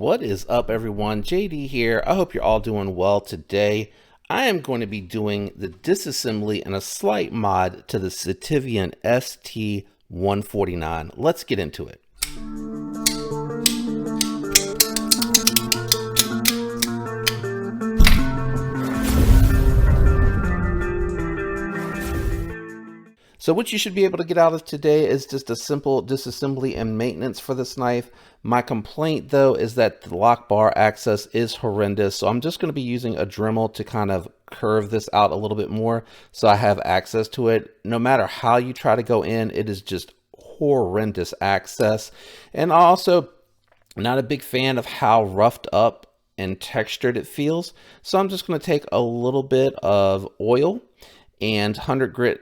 What is up, everyone? JD here. I hope you're all doing well today. I am going to be doing the disassembly and a slight mod to the Sitivien ST149. Let's get into it. So what you should be able to get out of today is just a simple disassembly and maintenance for this knife. My complaint though is that the lock bar access is horrendous. So I'm just going to be using a Dremel to kind of curve this out a little bit more so I have access to it. No matter how you try to go in, it is just horrendous access. And also not a big fan of how roughed up and textured it feels. So I'm just going to take a little bit of oil and 1000 grit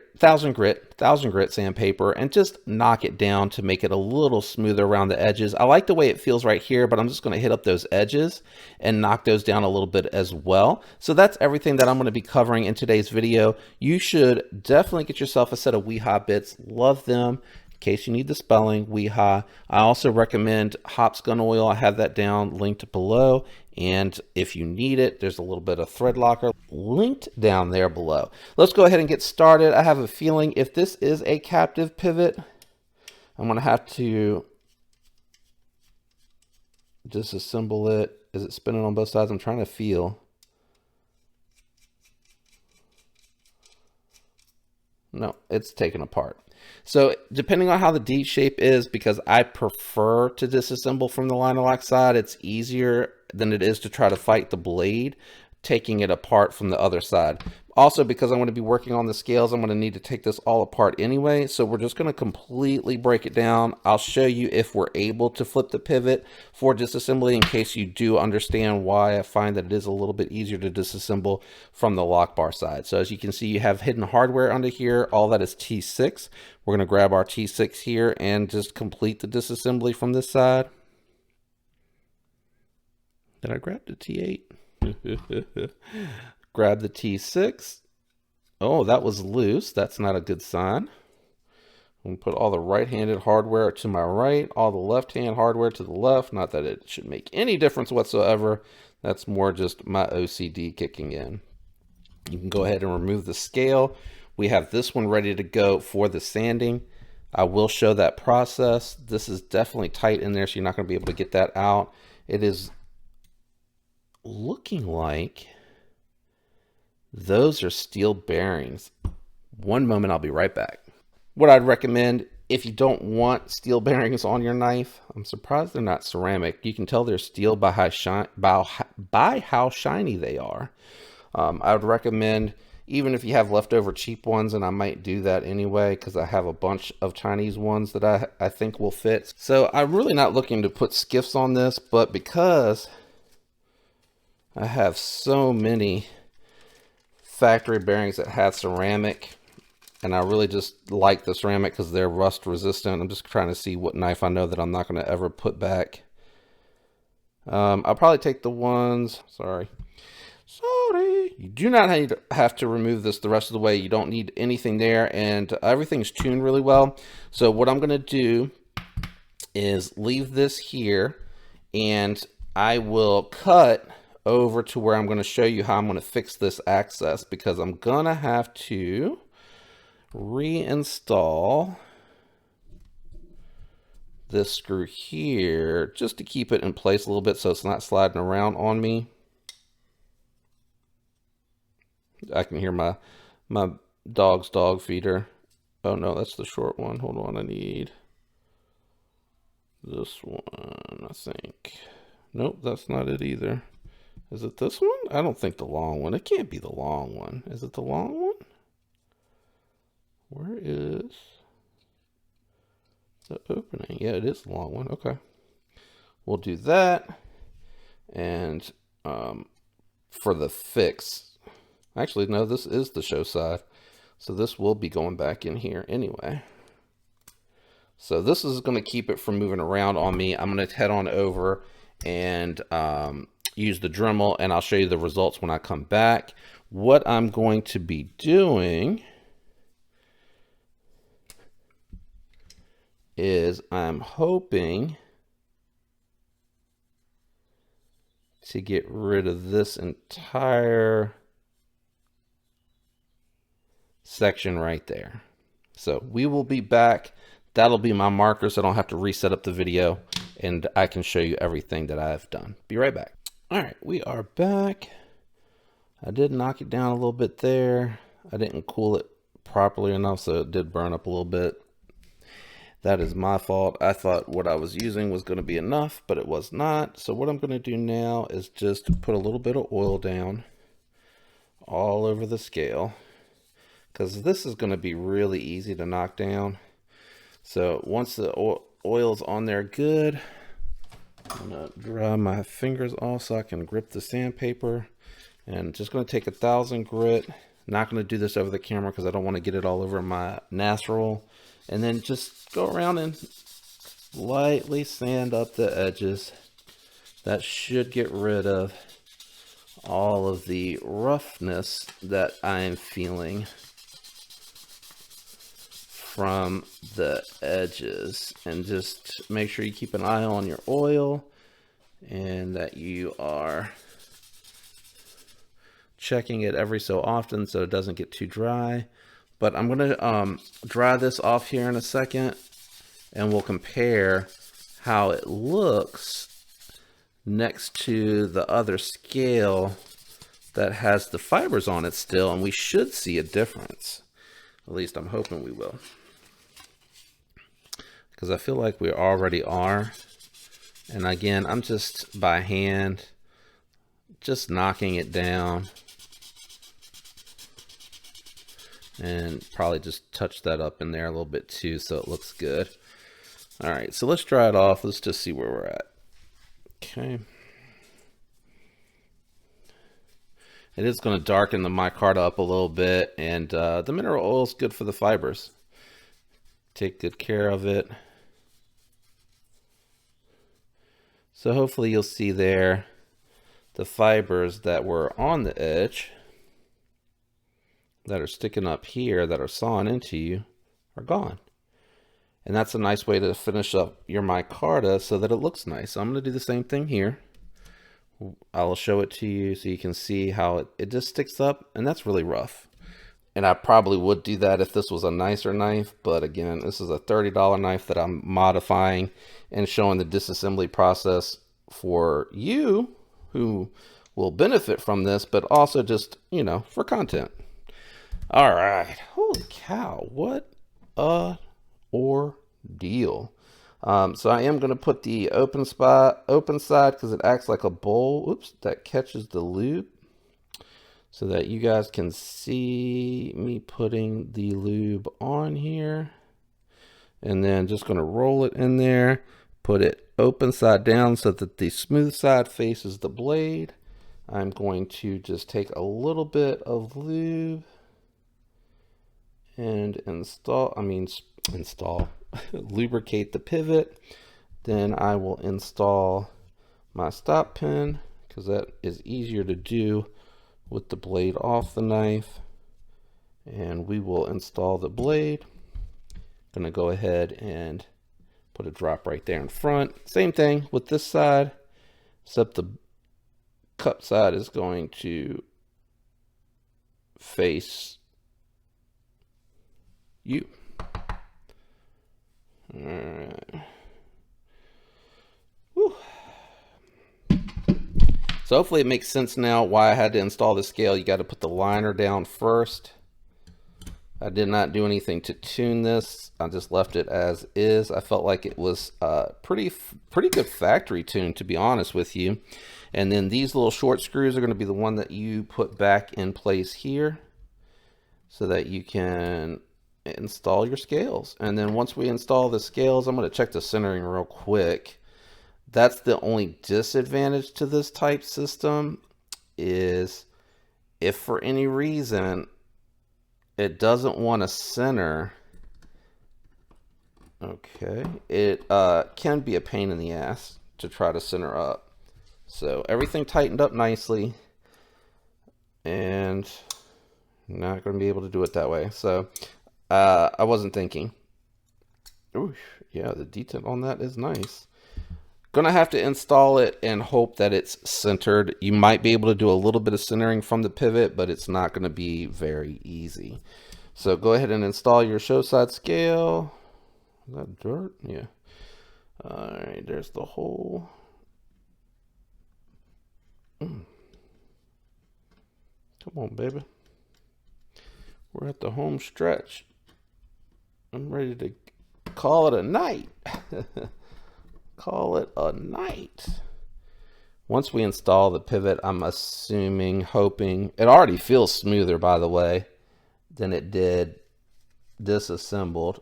sandpaper and just knock it down to make it a little smoother around the edges. I like the way it feels right here, but I'm just going to hit up those edges and knock those down a little bit as well. So that's everything that I'm going to be covering in today's video. You should definitely get yourself a set of Weehaw bits. Love them. In case you need the spelling, Weehaw. I also recommend Hops Gun Oil. I have that down linked below. And if you need it, there's a little bit of thread locker linked down there below. Let's go ahead and get started. I have a feeling if this is a captive pivot, I'm going to have to disassemble it. Is it spinning on both sides? I'm trying to feel. No, it's taken apart. So depending on how the D shape is, because I prefer to disassemble from the liner lock side, it's easier than it is to try to fight the blade taking it apart from the other side. Also, because I'm going to be working on the scales, I'm going to need to take this all apart anyway. So we're just going to completely break it down. I'll show you if we're able to flip the pivot for disassembly in case you do understand why I find that it is a little bit easier to disassemble from the lock bar side. So as you can see, you have hidden hardware under here. All that is T6. We're going to grab our T6 here and just complete the disassembly from this side. Did I grab the T8? Grab the T6. Oh, that was loose. That's not a good sign. I'm going to put all the right-handed hardware to my right, all the left-hand hardware to the left. Not that it should make any difference whatsoever. That's more just my OCD kicking in. You can go ahead and remove the scale. We have this one ready to go for the sanding. I will show that process. This is definitely tight in there, so you're not going to be able to get that out. It is looking like those are steel bearings. One moment, I'll be right back. What I'd recommend if you don't want steel bearings on your knife, I'm surprised they're not ceramic. You can tell they're steel by how shiny they are. I would recommend, even if you have leftover cheap ones, and I might do that anyway because I have a bunch of Chinese ones that I think will fit. So I'm really not looking to put skiffs on this, but because I have so many factory bearings that have ceramic, and I really just like the ceramic because they're rust resistant. I'm just trying to see what knife I know that I'm not going to ever put back. I'll probably take the ones, sorry, you do not have to remove this the rest of the way. You don't need anything there, and everything's tuned really well. So what I'm going to do is leave this here, and I will cut over to where I'm going to show you how I'm going to fix this access, because I'm going to have to reinstall this screw here just to keep it in place a little bit so it's not sliding around on me. I can hear my dog's dog feeder. Oh no, that's the short one. Hold on, I need this one, I think. Nope, that's not it either. Is it this one? I don't think the long one. It can't be the long one. Is it the long one? Where is the opening? Yeah, it is the long one. Okay. We'll do that. And for the fix, actually, no, this is the show side. So this will be going back in here anyway. So this is going to keep it from moving around on me. I'm going to head on over and use the Dremel, and I'll show you the results when I come back. What I'm going to be doing is I'm hoping to get rid of this entire section right there. So we will be back. That'll be my marker, so I don't have to reset up the video, and I can show you everything that I've done. Be right back. All right, we are back. I did knock it down a little bit there. I didn't cool it properly enough, so it did burn up a little bit. That is my fault. I thought what I was using was going to be enough, but it was not. So what I'm going to do now is just put a little bit of oil down all over the scale, because this is going to be really easy to knock down. So once the oil's on there good, I'm going to dry my fingers off so I can grip the sandpaper. And just going to take 1,000 grit. Not going to do this over the camera because I don't want to get it all over my nasserole. And then just go around and lightly sand up the edges. That should get rid of all of the roughness that I'm feeling from the edges. And just make sure you keep an eye on your oil and that you are checking it every so often so it doesn't get too dry. But I'm going to dry this off here in a second, and we'll compare how it looks next to the other scale that has the fibers on it still, and we should see a difference. At least I'm hoping we will, because I feel like we already are. And again, I'm just by hand, just knocking it down. And probably just touch that up in there a little bit too so it looks good. All right, so let's dry it off. Let's just see where we're at. Okay. It is going to darken the micarta up a little bit, and the mineral oil is good for the fibers. Take good care of it. So hopefully you'll see there the fibers that were on the edge that are sticking up here, that are sawing into you, are gone. And that's a nice way to finish up your micarta so that it looks nice. So I'm going to do the same thing here. I'll show it to you so you can see how it just sticks up, and that's really rough. And I probably would do that if this was a nicer knife, but again, this is a $30 knife that I'm modifying and showing the disassembly process for you who will benefit from this, but also just, you know, for content. All right, holy cow, what a ordeal. So I am going to put the open side because it acts like a bowl. Oops, that catches the lube, so that you guys can see me putting the lube on here. And then just going to roll it in there, put it open side down so that the smooth side faces the blade. I'm going to just take a little bit of lube and lubricate the pivot. Then I will install my stop pin, because that is easier to do with the blade off the knife. And we will install the blade. Gonna go ahead and put a drop right there in front. Same thing with this side, except the cup side is going to face you. All right. Whew. So hopefully it makes sense now why I had to install the scale. You got to put the liner down first. I did not do anything to tune this. I just left it as is. I felt like it was pretty good factory tune, to be honest with you. And then these little short screws are going to be the one that you put back in place here so that you can install your scales. And then once we install the scales, I'm going to check the centering real quick. That's the only disadvantage to this type system, is if for any reason it doesn't want to center, okay, it can be a pain in the ass to try to center up. So everything tightened up nicely, and not going to be able to do it that way. So I wasn't thinking. Ooh, yeah, the detail on that is nice. Gonna have to install it and hope that it's centered. You might be able to do a little bit of centering from the pivot, but it's not gonna be very easy. So go ahead and install your show side scale. Is that dirt? Yeah. All right, there's the hole. Come on, baby. We're at the home stretch. I'm ready to call it a night. Call it a night. Once we install the pivot, I'm assuming, hoping, it already feels smoother, by the way, than it did disassembled.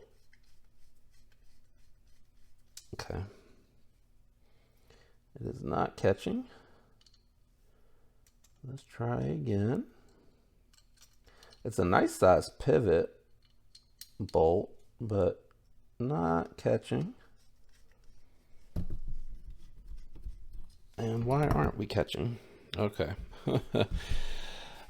Okay. It is not catching. Let's try again. It's a nice size pivot bolt, but not catching. And why aren't we catching? Okay. All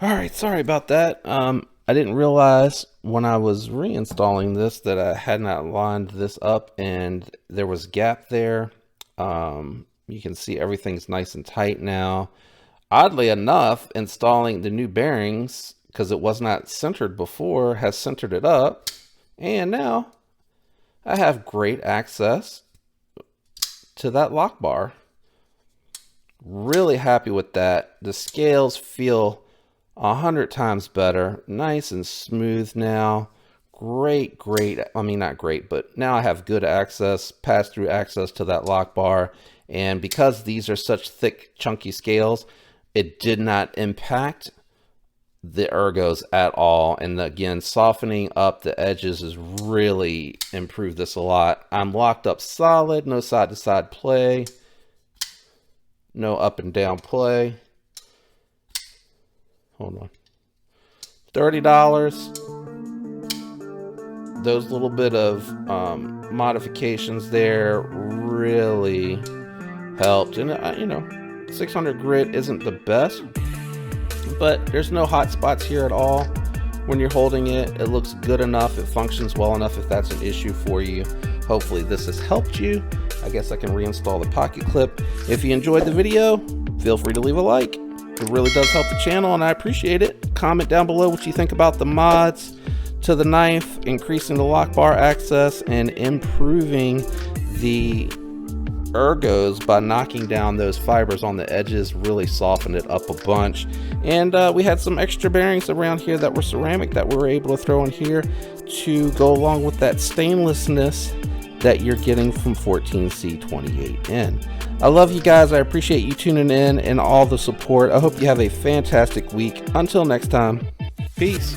right, sorry about that. I didn't realize when I was reinstalling this that I had not lined this up and there was gap there. You can see everything's nice and tight now. Oddly enough, installing the new bearings, because it was not centered before, has centered it up. And now I have great access to that lock bar. Really happy with that. The scales feel 100 times better. Nice and smooth now. Great, I mean, not great, but now I have good access, pass-through access to that lock bar. And because these are such thick, chunky scales, it did not impact the ergos at all. And again, softening up the edges has really improved this a lot. I'm locked up solid, no side-to-side play, no up and down play. Hold on. $30. Those little bit of modifications there really helped. And you know, 600 grit isn't the best, but there's no hot spots here at all. When you're holding it, it looks good enough. It functions well enough if that's an issue for you. Hopefully this has helped you. I guess I can reinstall the pocket clip. If you enjoyed the video, feel free to leave a like. It really does help the channel and I appreciate it. Comment down below what you think about the mods to the knife, increasing the lock bar access and improving the ergos by knocking down those fibers on the edges. Really softened it up a bunch. And we had some extra bearings around here that were ceramic that we were able to throw in here to go along with that stainlessness that you're getting from 14C28N. I love you guys. I appreciate you tuning in and all the support. I hope you have a fantastic week. Until next time, peace.